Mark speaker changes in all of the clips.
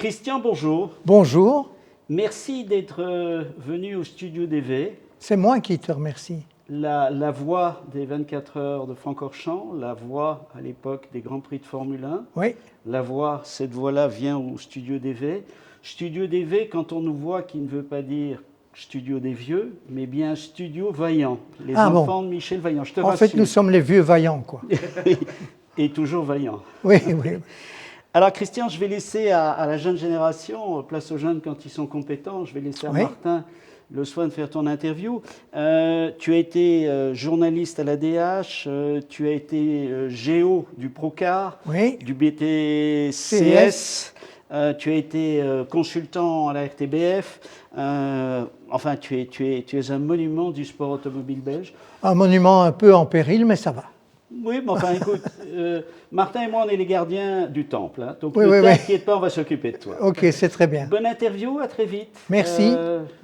Speaker 1: Christian, bonjour.
Speaker 2: Bonjour,
Speaker 1: Merci d'être venu au studio d'EV.
Speaker 2: c'est moi qui te remercie.
Speaker 1: La voix des 24 heures de Francorchamps, la voix à l'époque des Grands Prix de Formule 1,
Speaker 2: Oui,
Speaker 1: cette voix-là vient au studio d'EV. Studio d'EV, quand on nous voit, qui ne veut pas dire studio des vieux, mais bien studio Vaillant, les enfants de Michel Vaillant. Je te
Speaker 2: en
Speaker 1: rassure.
Speaker 2: fait, nous sommes les vieux vaillants, quoi.
Speaker 1: Et toujours Vaillant.
Speaker 2: Oui, oui.
Speaker 1: Alors Christian, je vais laisser à la jeune génération, place aux jeunes quand ils sont compétents, je vais laisser à
Speaker 2: Oui.
Speaker 1: Martin le soin de faire ton interview. Tu as été journaliste à l'ADH, tu as été géo du Procar,
Speaker 2: Oui.
Speaker 1: du BTCS, tu as été consultant à la RTBF, enfin tu es un monument du sport automobile belge.
Speaker 2: Un monument un peu en péril, mais ça va.
Speaker 1: Oui, mais enfin, écoute, Martin et moi, on est les gardiens du temple. Hein, donc,
Speaker 2: Oui,
Speaker 1: ne
Speaker 2: oui,
Speaker 1: t'inquiète pas, on va s'occuper de toi.
Speaker 2: Ok, c'est très bien.
Speaker 1: Bonne interview, à très vite.
Speaker 2: Merci.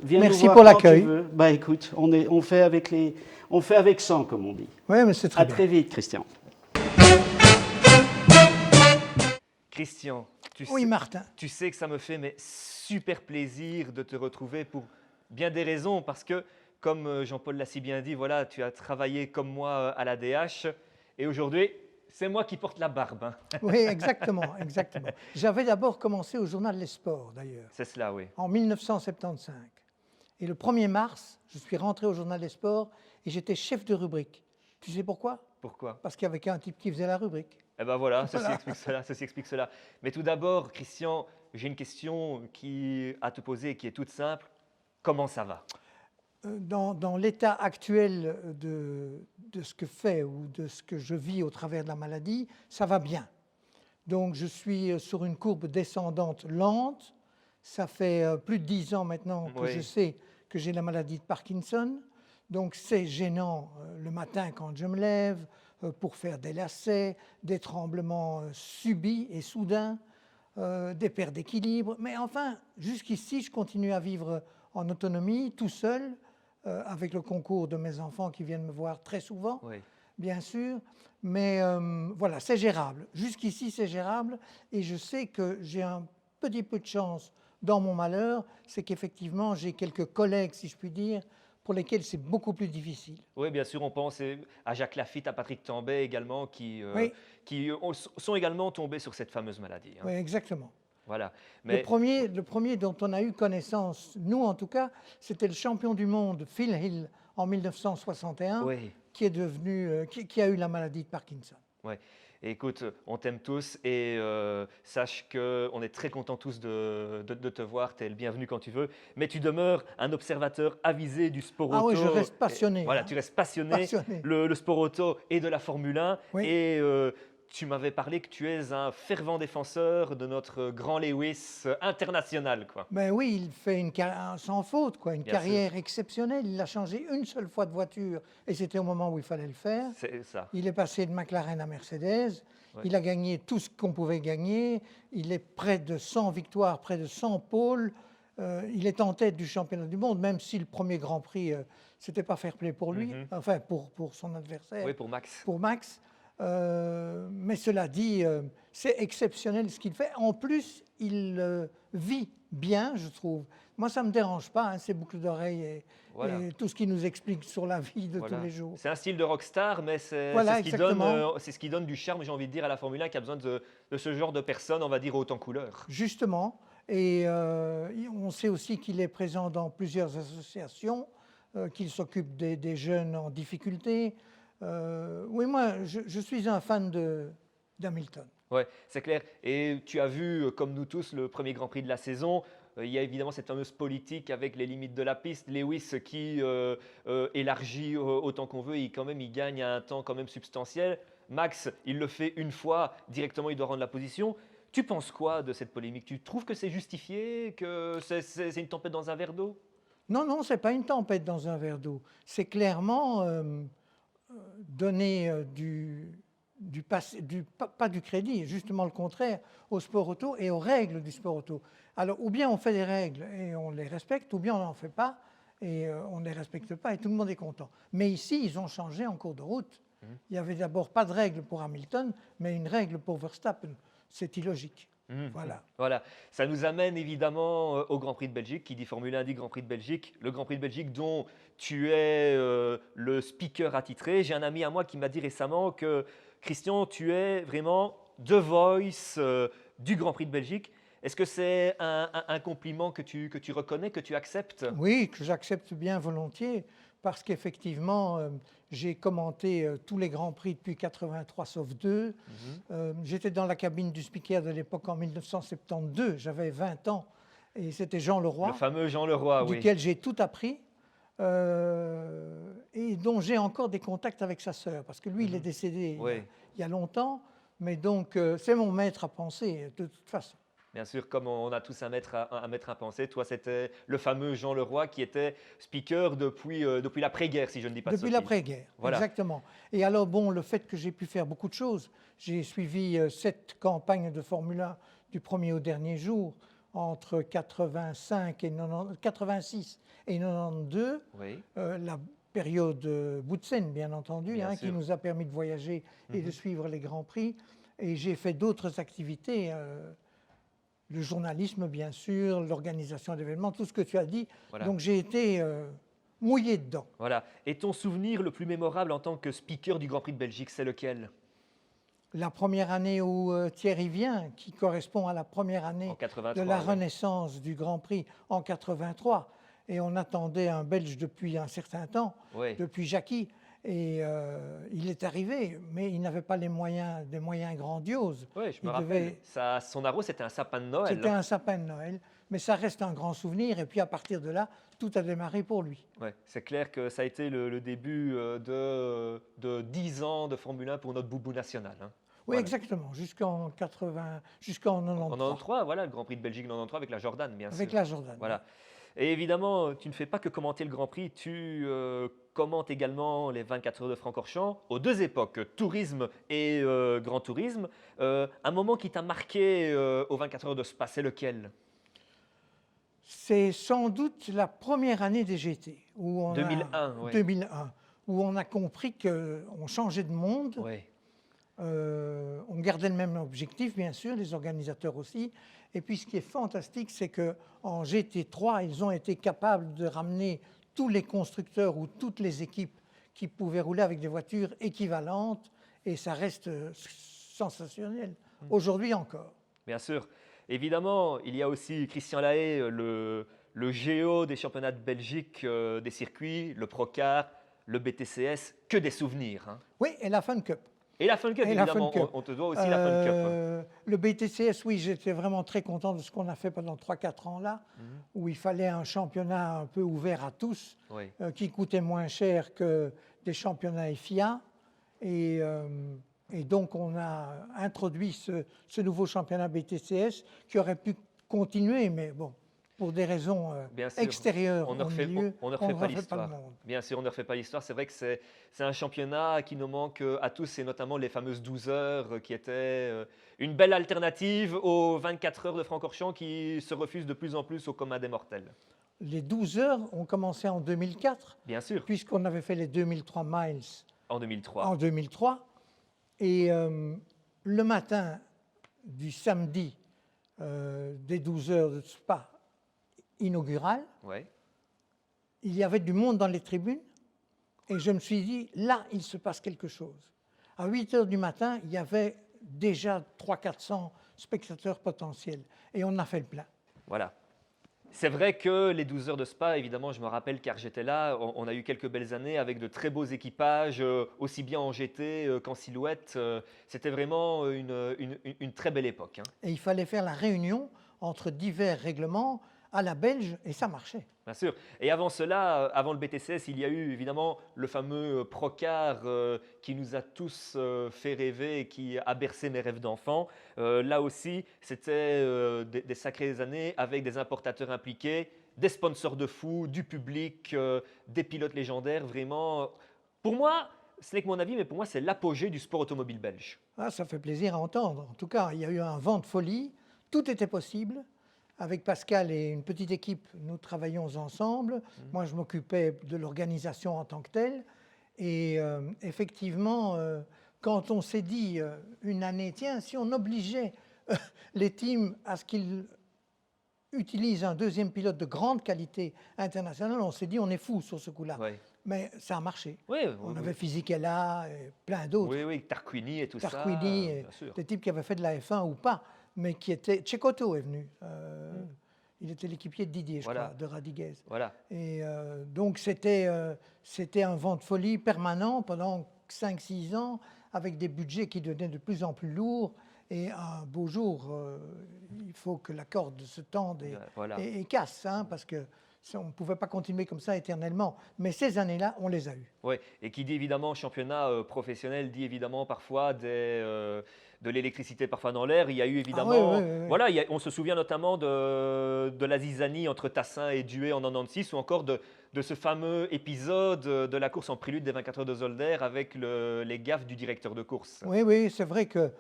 Speaker 1: Viens
Speaker 2: Merci
Speaker 1: nous voir
Speaker 2: pour
Speaker 1: quand
Speaker 2: l'accueil.
Speaker 1: tu veux. Bah écoute, on fait avec 100, comme on dit.
Speaker 2: Oui, mais c'est très
Speaker 1: À
Speaker 2: bien.
Speaker 1: très vite, Christian.
Speaker 3: Christian,
Speaker 2: Oui, Martin.
Speaker 3: tu sais que ça me fait super plaisir de te retrouver pour bien des raisons, parce que, comme Jean-Paul l'a si bien dit, voilà, tu as travaillé comme moi à l'ADH, et aujourd'hui, c'est moi qui porte la barbe. Hein.
Speaker 2: Oui, exactement, exactement. J'avais d'abord commencé au journal Les Sports, d'ailleurs,
Speaker 3: C'est cela, oui.
Speaker 2: en 1975. Et le 1er mars, je suis rentré au journal Les Sports et j'étais chef de rubrique. Tu sais pourquoi?
Speaker 3: Pourquoi?
Speaker 2: Parce qu'il n'y avait qu'un type qui faisait la rubrique.
Speaker 3: Eh bien voilà, ceci explique cela. Mais tout d'abord, Christian, j'ai une question à te poser qui est toute simple. Comment ça va?
Speaker 2: Dans l'état actuel de ce que fait ou de ce que je vis au travers de la maladie, ça va bien. Donc je suis sur une courbe descendante lente. Ça fait plus de 10 ans maintenant que
Speaker 3: Oui.
Speaker 2: je sais que j'ai la maladie de Parkinson. Donc c'est gênant le matin quand je me lève pour faire des lacets, des tremblements subits et soudains, des pertes d'équilibre. Mais enfin, jusqu'ici, je continue à vivre en autonomie, tout seul, avec le concours de mes enfants qui viennent me voir très souvent,
Speaker 3: Oui.
Speaker 2: bien sûr. Mais voilà, c'est gérable. Jusqu'ici, c'est gérable. Et je sais que j'ai un petit peu de chance dans mon malheur, c'est qu'effectivement, j'ai quelques collègues, si je puis dire, pour lesquels c'est beaucoup plus difficile.
Speaker 3: Oui, bien sûr, on pense à Jacques Lafitte, à Patrick Tambay également,
Speaker 2: Oui,
Speaker 3: sont également tombés sur cette fameuse maladie. Hein.
Speaker 2: oui, exactement.
Speaker 3: Voilà.
Speaker 2: Le
Speaker 3: Mais
Speaker 2: premier dont on a eu connaissance, nous en tout cas, c'était le champion du monde Phil Hill en 1961,
Speaker 3: oui,
Speaker 2: qui est devenu, qui a eu la maladie de Parkinson.
Speaker 3: ouais. Et écoute, on t'aime tous et sache qu'on est très contents tous de te voir. Tu es le bienvenu quand tu veux. Mais tu demeures un observateur avisé du sport
Speaker 2: Ah
Speaker 3: auto.
Speaker 2: oui, je reste passionné.
Speaker 3: Et voilà,
Speaker 2: hein.
Speaker 3: tu restes passionné,
Speaker 2: Passionné.
Speaker 3: le sport auto et de la Formule 1.
Speaker 2: Oui.
Speaker 3: Et tu m'avais parlé que tu es un fervent défenseur de notre grand Lewis international, quoi.
Speaker 2: Ben oui, il fait une carrière sans faute, quoi, une
Speaker 3: Bien
Speaker 2: carrière exceptionnelle. Il a changé une seule fois de voiture et c'était au moment où il fallait le faire.
Speaker 3: C'est ça.
Speaker 2: Il est passé de McLaren à Mercedes.
Speaker 3: Ouais.
Speaker 2: Il a gagné tout ce qu'on pouvait gagner. Il est près de 100 victoires, près de 100 pôles. Il est en tête du championnat du monde, même si le premier Grand Prix, c'était pas fair play pour lui, enfin pour son adversaire,
Speaker 3: Oui, pour Max.
Speaker 2: pour Max. Mais cela dit, c'est exceptionnel ce qu'il fait. En plus, il vit bien, je trouve. Moi, ça ne me dérange pas, hein, ces boucles d'oreilles
Speaker 3: Voilà.
Speaker 2: et tout ce qu'il nous explique sur la vie de
Speaker 3: Voilà.
Speaker 2: tous les jours.
Speaker 3: C'est un style de rockstar, mais
Speaker 2: Voilà,
Speaker 3: c'est ce qui donne du charme, j'ai envie de dire, à la Formule 1 qui a besoin de ce genre de personnes, on va dire, haute en couleur.
Speaker 2: Justement, et on sait aussi qu'il est présent dans plusieurs associations, qu'il s'occupe des jeunes en difficulté. Oui, moi, je suis un fan d'Hamilton.
Speaker 3: Ouais, c'est clair. Et tu as vu, comme nous tous, le premier Grand Prix de la saison. Il y a évidemment cette fameuse politique avec les limites de la piste. Lewis qui élargit autant qu'on veut, il gagne à un temps quand même substantiel. Max, il le fait une fois, directement il doit rendre la position. Tu penses quoi de cette polémique? Tu trouves que c'est justifié, que c'est une tempête dans un verre d'eau?
Speaker 2: Non, non, ce n'est pas une tempête dans un verre d'eau. C'est clairement donner pas du crédit, justement le contraire, au sport auto et aux règles du sport auto. Alors, ou bien on fait des règles et on les respecte, ou bien on n'en fait pas et on ne les respecte pas et tout le monde est content. Mais ici, ils ont changé en cours de route. Il n'y avait d'abord pas de règle pour Hamilton, mais une règle pour Verstappen. C'est illogique. Voilà.
Speaker 3: Voilà, ça nous amène évidemment au Grand Prix de Belgique. Qui dit Formule 1 dit Grand Prix de Belgique. Le Grand Prix de Belgique dont tu es le speaker attitré. J'ai un ami à moi qui m'a dit récemment que Christian, tu es vraiment The Voice du Grand Prix de Belgique. Est-ce que c'est un compliment que tu reconnais, que tu acceptes?
Speaker 2: Oui, que j'accepte bien volontiers, parce qu'effectivement, j'ai commenté tous les Grands Prix depuis 83, sauf 2. J'étais dans la cabine du speaker de l'époque en 1972, j'avais 20 ans, et c'était Jean Leroy,
Speaker 3: Le fameux Jean Leroy, oui.
Speaker 2: duquel j'ai tout appris, et dont j'ai encore des contacts avec sa sœur, parce que lui, il est décédé
Speaker 3: Oui.
Speaker 2: il y a longtemps, mais donc c'est mon maître à penser, de toute façon.
Speaker 3: Bien sûr, comme on a tous un maître à penser, toi c'était le fameux Jean Leroy qui était speaker depuis l'après-guerre, si je ne dis pas de
Speaker 2: Depuis
Speaker 3: sottises.
Speaker 2: l'après-guerre,
Speaker 3: Voilà.
Speaker 2: exactement. Et alors, bon, le fait que j'ai pu faire beaucoup de choses, j'ai suivi 7 campagnes de Formule 1 du premier au dernier jour, entre 86 et 92,
Speaker 3: Oui.
Speaker 2: la période Boutsen, bien entendu,
Speaker 3: Bien
Speaker 2: qui
Speaker 3: sûr.
Speaker 2: nous a permis de voyager et de suivre les Grands Prix. Et j'ai fait d'autres activités, le journalisme, bien sûr, l'organisation d'événements, tout ce que tu as dit.
Speaker 3: Voilà.
Speaker 2: Donc j'ai été mouillé dedans.
Speaker 3: Voilà. Et ton souvenir le plus mémorable en tant que speaker du Grand Prix de Belgique, c'est lequel?
Speaker 2: La première année où Thierry vient, qui correspond à la première année
Speaker 3: En 83,
Speaker 2: de la
Speaker 3: oui.
Speaker 2: renaissance du Grand Prix en 83. Et on attendait un Belge depuis un certain temps,
Speaker 3: Oui.
Speaker 2: depuis Jackie. Et il est arrivé, mais il n'avait pas des moyens grandioses.
Speaker 3: Oui, je me
Speaker 2: Il
Speaker 3: rappelle. Son arrow, c'était un sapin de Noël.
Speaker 2: C'était un sapin de Noël, mais ça reste un grand souvenir. Et puis à partir de là, tout a démarré pour lui.
Speaker 3: Ouais, c'est clair que ça a été le début de 10 ans de Formule 1 pour notre boubou national. Hein.
Speaker 2: Oui,
Speaker 3: Voilà.
Speaker 2: exactement, jusqu'en 93,
Speaker 3: En 93, voilà, le Grand Prix de Belgique 93 avec la Jordan, bien
Speaker 2: avec
Speaker 3: sûr.
Speaker 2: la Jordan.
Speaker 3: Voilà. Et évidemment, tu ne fais pas que commenter le Grand Prix, tu commentes également les 24 heures de Francorchamps aux deux époques, tourisme et grand tourisme. Un moment qui t'a marqué aux 24 heures de Spa, c'est lequel?
Speaker 2: C'est sans doute la première année des GT, où on
Speaker 3: 2001, ouais.
Speaker 2: 2001, où on a compris qu'on changeait de monde.
Speaker 3: Oui,
Speaker 2: On gardait le même objectif, bien sûr, les organisateurs aussi. Et puis, ce qui est fantastique, c'est qu'en GT3, ils ont été capables de ramener tous les constructeurs ou toutes les équipes qui pouvaient rouler avec des voitures équivalentes. Et ça reste sensationnel, aujourd'hui encore.
Speaker 3: bien sûr. Évidemment, il y a aussi Christian Lahaye, le géo des championnats de Belgique des circuits, le Procar, le BTCS, que des souvenirs. Hein.
Speaker 2: Oui, et la Fun Cup.
Speaker 3: Et la Fun Cup,
Speaker 2: Et la
Speaker 3: évidemment,
Speaker 2: Fun Cup.
Speaker 3: on te doit aussi la Fun Cup.
Speaker 2: Le BTCS, oui, j'étais vraiment très content de ce qu'on a fait pendant 3-4 ans là, où il fallait un championnat un peu ouvert à tous,
Speaker 3: Oui.
Speaker 2: qui coûtait moins cher que des championnats FIA. Et donc, on a introduit ce nouveau championnat BTCS qui aurait pu continuer, mais bon, pour des raisons
Speaker 3: Bien sûr.
Speaker 2: extérieures
Speaker 3: On ne
Speaker 2: au
Speaker 3: refait,
Speaker 2: milieu,
Speaker 3: on ne refait pas
Speaker 2: le
Speaker 3: l'histoire.
Speaker 2: monde.
Speaker 3: Bien sûr, on ne refait pas l'histoire. C'est vrai que c'est un championnat qui nous manque à tous, et notamment les fameuses 12 heures qui étaient une belle alternative aux 24 heures de Francorchamps qui se refusent de plus en plus au commun des mortels.
Speaker 2: Les 12 heures ont commencé en 2004,
Speaker 3: Bien sûr,
Speaker 2: puisqu'on avait fait les 2003 miles
Speaker 3: en 2003.
Speaker 2: en 2003. Et le matin du samedi des 12 heures de Spa inaugural,
Speaker 3: Ouais.
Speaker 2: il y avait du monde dans les tribunes et je me suis dit, là, il se passe quelque chose. À 8 heures du matin, il y avait déjà 300-400 spectateurs potentiels et on a fait le plein.
Speaker 3: Voilà. C'est vrai que les 12 heures de Spa, évidemment, je me rappelle car j'étais là, on a eu quelques belles années avec de très beaux équipages, aussi bien en GT qu'en silhouette. C'était vraiment une très belle époque. Hein.
Speaker 2: Et il fallait faire la réunion entre divers règlements à la belge et ça marchait.
Speaker 3: Bien sûr. Et avant cela, avant le BTCS, il y a eu évidemment le fameux Procar qui nous a tous fait rêver et qui a bercé mes rêves d'enfant. Là aussi, c'était des sacrées années avec des importateurs impliqués, des sponsors de fou, du public, des pilotes légendaires. Vraiment, pour moi, ce n'est que mon avis, mais pour moi, c'est l'apogée du sport automobile belge.
Speaker 2: Ah, ça fait plaisir à entendre. En tout cas, il y a eu un vent de folie, tout était possible. Avec Pascal et une petite équipe, nous travaillions ensemble. Moi, je m'occupais de l'organisation en tant que telle. Et effectivement, quand on s'est dit une année, tiens, si on obligeait les teams, à ce qu'ils utilisent un deuxième pilote de grande qualité internationale, on s'est dit on est fou sur ce coup-là.
Speaker 3: Ouais.
Speaker 2: Mais ça a marché.
Speaker 3: Oui,
Speaker 2: On
Speaker 3: oui,
Speaker 2: avait
Speaker 3: oui.
Speaker 2: Fisichella et plein d'autres.
Speaker 3: Oui, oui, Tarquini et tout
Speaker 2: Tarquini,
Speaker 3: ça,
Speaker 2: et
Speaker 3: bien sûr.
Speaker 2: des types qui avaient fait de la F1 ou pas, mais qui étaient... Cecotto est venu. Il était l'équipier de Didier, je
Speaker 3: Voilà.
Speaker 2: crois, de Radiguez.
Speaker 3: Voilà.
Speaker 2: Et donc c'était un vent de folie permanent pendant 5-6 ans, avec des budgets qui devenaient de plus en plus lourds. Et un beau jour, il faut que la corde se tende
Speaker 3: Voilà.
Speaker 2: et casse, hein, parce que on ne pouvait pas continuer comme ça éternellement. Mais ces années-là, on les a eues.
Speaker 3: Oui, et qui dit évidemment championnat professionnel, dit évidemment parfois de l'électricité parfois dans l'air. Il y a eu évidemment,
Speaker 2: Ah, oui.
Speaker 3: voilà, on se souvient notamment de la zizanie entre Tassin et Duet en 96, ou encore de ce fameux épisode de la course en prélude des 24 heures de Zolder avec les gaffes du directeur de course.
Speaker 2: Oui, c'est vrai que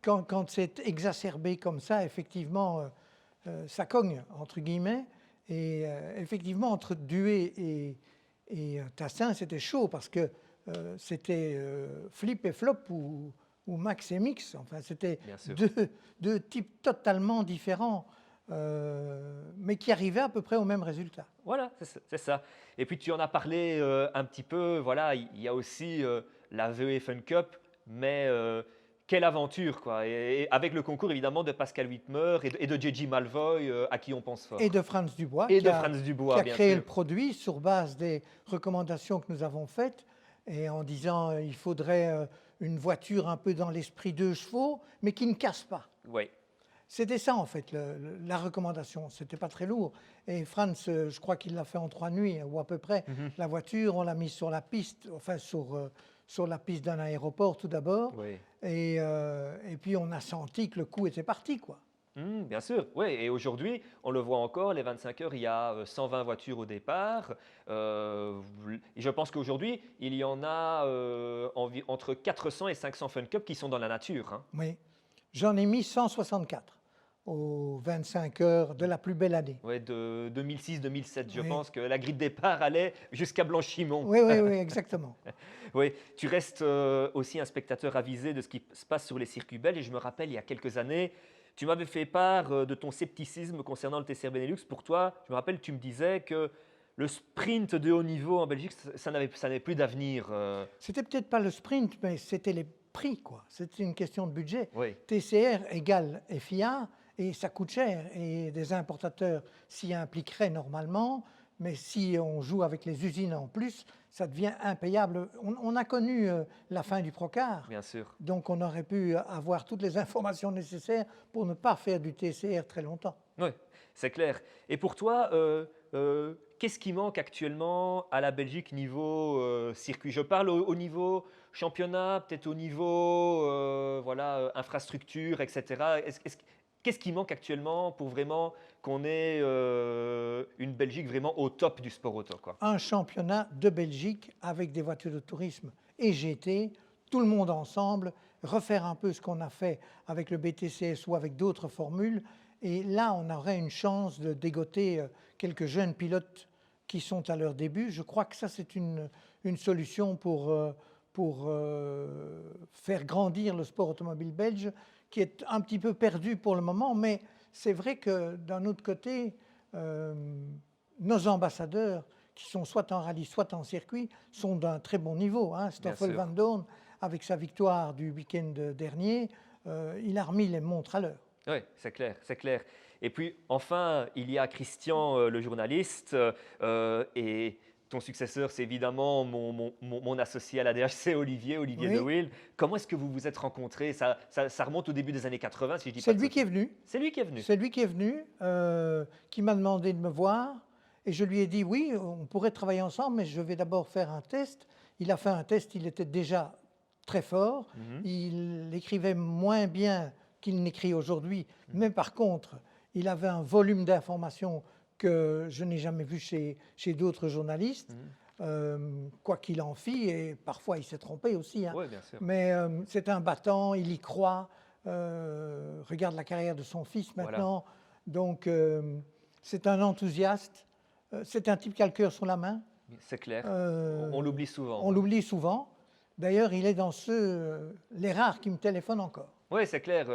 Speaker 2: quand c'est exacerbé comme ça, effectivement, ça cogne, entre guillemets. Et effectivement, entre Duet et Tassin, c'était chaud parce que c'était flip et flop ou max et mix. Enfin, c'était deux types totalement différents, mais qui arrivaient à peu près au même résultat.
Speaker 3: Voilà, c'est ça. Et puis tu en as parlé un petit peu, voilà, il y a aussi la VE Fun Cup, mais quelle aventure, quoi. Et avec le concours évidemment de Pascal Whitmer et de JJ Malvoy, à qui on pense fort.
Speaker 2: Et de Franz Dubois,
Speaker 3: Et
Speaker 2: qui
Speaker 3: de
Speaker 2: a,
Speaker 3: Franz Dubois,
Speaker 2: qui a
Speaker 3: bien
Speaker 2: créé
Speaker 3: sûr.
Speaker 2: le produit sur base des recommandations que nous avons faites, et en disant il faudrait une voiture un peu dans l'esprit 2 chevaux, mais qui ne casse pas.
Speaker 3: Oui.
Speaker 2: C'était ça, en fait, la recommandation. C'était pas très lourd. Et Franz, je crois qu'il l'a fait en 3 nuits, ou à peu près. La voiture, on l'a mise sur la piste, enfin sur la piste d'un aéroport tout d'abord.
Speaker 3: Oui.
Speaker 2: Et puis, on a senti que le coup était parti, quoi.
Speaker 3: Bien sûr, oui. Et aujourd'hui, on le voit encore, les 25 heures, il y a 120 voitures au départ. Et je pense qu'aujourd'hui, il y en a entre 400 et 500 Fun Cup qui sont dans la nature. Hein.
Speaker 2: Oui. J'en ai mis 164 aux 25 heures de la plus belle année.
Speaker 3: Oui, de 2006-2007. Je
Speaker 2: Oui.
Speaker 3: pense que la grille de départ allait jusqu'à Blanchimont.
Speaker 2: Oui, exactement.
Speaker 3: Oui, tu restes aussi un spectateur avisé de ce qui se passe sur les circuits belges. Et je me rappelle, il y a quelques années, tu m'avais fait part de ton scepticisme concernant le TCR Benelux. Pour toi, je me rappelle, tu me disais que le sprint de haut niveau en Belgique, ça n'avait plus d'avenir.
Speaker 2: C'était peut-être pas le sprint, mais c'était les prix, quoi. C'était une question de budget.
Speaker 3: Oui.
Speaker 2: TCR égale FIA, et ça coûte cher. Et des importateurs s'y impliqueraient normalement, mais si on joue avec les usines en plus, ça devient impayable. On a connu la fin du Procar.
Speaker 3: Bien sûr.
Speaker 2: Donc on aurait pu avoir toutes les informations nécessaires pour ne pas faire du TCR très longtemps.
Speaker 3: Oui, c'est clair. Et pour toi, qu'est-ce qui manque actuellement à la Belgique niveau circuit? Je parle au niveau championnat, peut-être au niveau infrastructure, etc. Qu'est-ce qui manque actuellement pour vraiment qu'on ait une Belgique vraiment au top du sport auto, quoi?
Speaker 2: Un championnat de Belgique avec des voitures de tourisme et GT, tout le monde ensemble, refaire un peu ce qu'on a fait avec le BTCS ou avec d'autres formules. Et là, on aurait une chance de dégoter quelques jeunes pilotes qui sont à leur début. Je crois que ça, c'est une solution pour faire grandir le sport automobile belge, qui est un petit peu perdu pour le moment. Mais c'est vrai que d'un autre côté, nos ambassadeurs, qui sont soit en rallye, soit en circuit, sont d'un très bon niveau. Hein. Stoffel Van Dorn, avec sa victoire du week-end dernier, il a remis les montres à l'heure.
Speaker 3: Oui, c'est clair, c'est clair. Et puis enfin, il y a Christian, le journaliste, et ton successeur, c'est évidemment mon associé à la DHC, Olivier
Speaker 2: Oui.
Speaker 3: De Wiel. Comment est-ce que vous vous êtes rencontrés? Ça remonte au début des années 80, si je dis pas
Speaker 2: C'est
Speaker 3: de
Speaker 2: lui
Speaker 3: sottises.
Speaker 2: qui est venu.
Speaker 3: C'est lui qui est venu.
Speaker 2: C'est lui qui est venu, qui m'a demandé de me voir. Et je lui ai dit, oui, on pourrait travailler ensemble, mais je vais d'abord faire un test. Il a fait un test, il était déjà très fort. Il écrivait moins bien qu'il n'écrit aujourd'hui, mais par contre, il avait un volume d'informations que je n'ai jamais vu chez d'autres journalistes, quoi qu'il en fît, et parfois il s'est trompé aussi. Hein.
Speaker 3: Oui, bien sûr.
Speaker 2: Mais c'est un battant, il y croit, regarde la carrière de son fils maintenant, donc c'est un enthousiaste, c'est un type qui a le cœur sur la main.
Speaker 3: C'est clair, on l'oublie souvent.
Speaker 2: On l'oublie souvent. D'ailleurs, il est dans les rares qui me téléphonent encore.
Speaker 3: Oui, c'est clair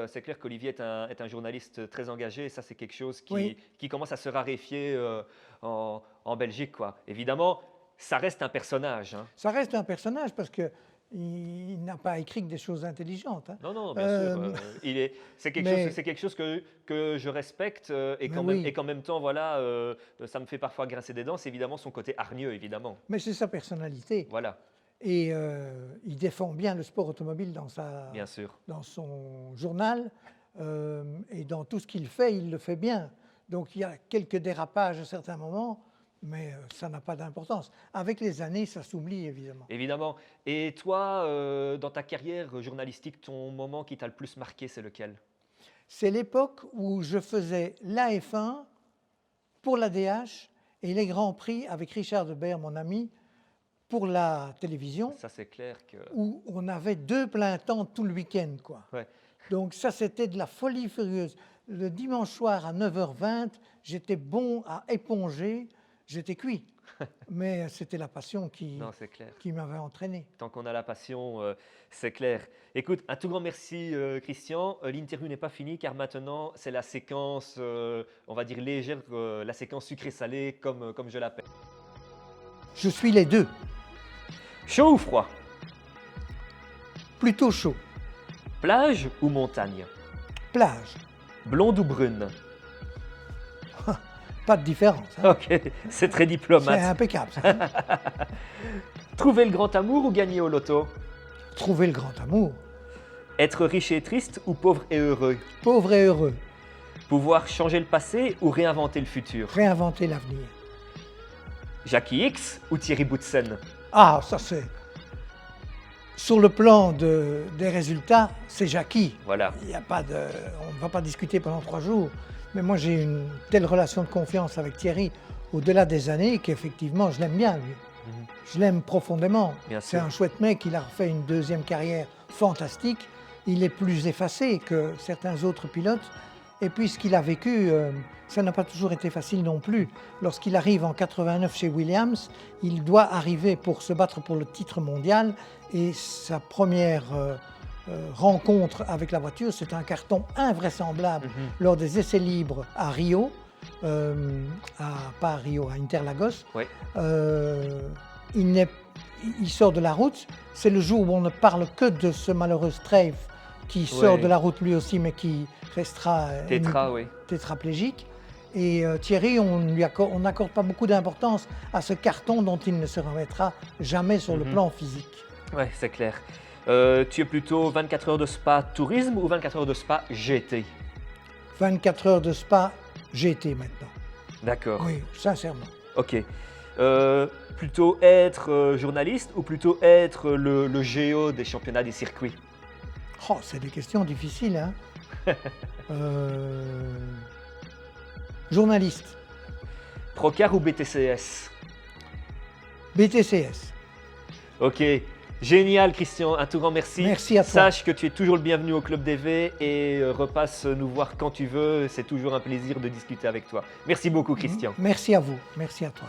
Speaker 3: qu'Olivier est un journaliste très engagé. Et ça, c'est quelque chose
Speaker 2: Oui.
Speaker 3: qui commence à se raréfier en Belgique, quoi. Évidemment, ça reste un personnage, hein.
Speaker 2: Ça reste un personnage parce que il n'a pas écrit que des choses intelligentes, hein.
Speaker 3: Non, non, bien sûr. C'est
Speaker 2: mais-
Speaker 3: c'est quelque chose que je respecte
Speaker 2: Mais oui.
Speaker 3: et qu'en même temps, voilà, ça me fait parfois grincer des dents. C'est évidemment son côté hargneux, évidemment.
Speaker 2: Mais c'est sa personnalité.
Speaker 3: Voilà,
Speaker 2: Et il défend bien le sport automobile
Speaker 3: bien sûr.
Speaker 2: dans son journal. Et dans tout ce qu'il fait, il le fait bien. Donc il y a quelques dérapages à certains moments, mais ça n'a pas d'importance. Avec les années, ça s'oublie évidemment.
Speaker 3: Évidemment. Et toi, dans ta carrière journalistique, ton moment qui t'a le plus marqué, c'est lequel?
Speaker 2: C'est l'époque où je faisais la F1 pour la DH et les Grands Prix avec Richard Debert, mon ami, pour la télévision,
Speaker 3: Ça, c'est clair que.
Speaker 2: où on avait 2 plein temps tout le week-end, quoi.
Speaker 3: Ouais.
Speaker 2: Donc ça, c'était de la folie furieuse. Le dimanche soir à 9h20, j'étais bon à éponger, j'étais cuit. Mais c'était la passion
Speaker 3: Non, c'est clair.
Speaker 2: qui m'avait entraîné.
Speaker 3: Tant qu'on a la passion, c'est clair. Écoute, un tout grand merci, Christian. L'interview n'est pas finie car maintenant, c'est la séquence, on va dire légère, la séquence sucré-salé, comme je l'appelle.
Speaker 2: Je suis les deux,
Speaker 3: Chaud ou froid?
Speaker 2: plutôt chaud.
Speaker 3: Plage ou montagne?
Speaker 2: Plage,
Speaker 3: Blonde ou brune?
Speaker 2: pas de différence, hein.
Speaker 3: Ok, c'est très
Speaker 2: C'est
Speaker 3: diplomate.
Speaker 2: impeccable, ça.
Speaker 3: Trouver le grand amour ou gagner au loto?
Speaker 2: Trouver le grand amour,
Speaker 3: Être riche et triste ou pauvre et heureux?
Speaker 2: pauvre et heureux,
Speaker 3: Pouvoir changer le passé ou réinventer le futur?
Speaker 2: réinventer l'avenir.
Speaker 3: Jackie X ou Thierry Boutsen?
Speaker 2: Ah, ça c'est... Sur le plan des résultats, c'est Jackie.
Speaker 3: Voilà.
Speaker 2: Il y a pas de, on ne va pas discuter pendant 3 jours. Mais moi, j'ai une telle relation de confiance avec Thierry au-delà des années qu'effectivement, je l'aime bien, lui. Je l'aime profondément.
Speaker 3: Bien
Speaker 2: C'est
Speaker 3: sûr.
Speaker 2: un chouette mec. Il a refait une deuxième carrière fantastique. Il est plus effacé que certains autres pilotes. Et puis, ce qu'il a vécu, ça n'a pas toujours été facile non plus. Lorsqu'il arrive en 89 chez Williams, il doit arriver pour se battre pour le titre mondial. Et sa première rencontre avec la voiture, c'est un carton invraisemblable lors des essais libres à Rio, pas à Rio, à Interlagos.
Speaker 3: Oui.
Speaker 2: Il sort de la route. C'est le jour où on ne parle que de ce malheureux Strafe qui sort
Speaker 3: Ouais.
Speaker 2: de la route lui aussi, mais qui restera
Speaker 3: Tétra, oui.
Speaker 2: tétraplégique. Et Thierry, on n'accorde pas beaucoup d'importance à ce carton dont il ne se remettra jamais sur le plan physique.
Speaker 3: Oui, c'est clair. Tu es plutôt 24 heures de Spa tourisme ou 24 heures de Spa GT?
Speaker 2: 24 heures de Spa, GT maintenant.
Speaker 3: D'accord.
Speaker 2: Oui, sincèrement.
Speaker 3: Ok. Plutôt être journaliste ou plutôt être le géo des championnats des circuits?
Speaker 2: Oh, c'est des questions difficiles, hein. Journaliste,
Speaker 3: Procar ou BTCS?
Speaker 2: BTCS.
Speaker 3: Ok. Génial, Christian. Un tout grand merci.
Speaker 2: Merci à toi.
Speaker 3: Sache que tu es toujours le bienvenu au Club DV et repasse nous voir quand tu veux. C'est toujours un plaisir de discuter avec toi. Merci beaucoup, Christian.
Speaker 2: Merci à vous, merci à toi.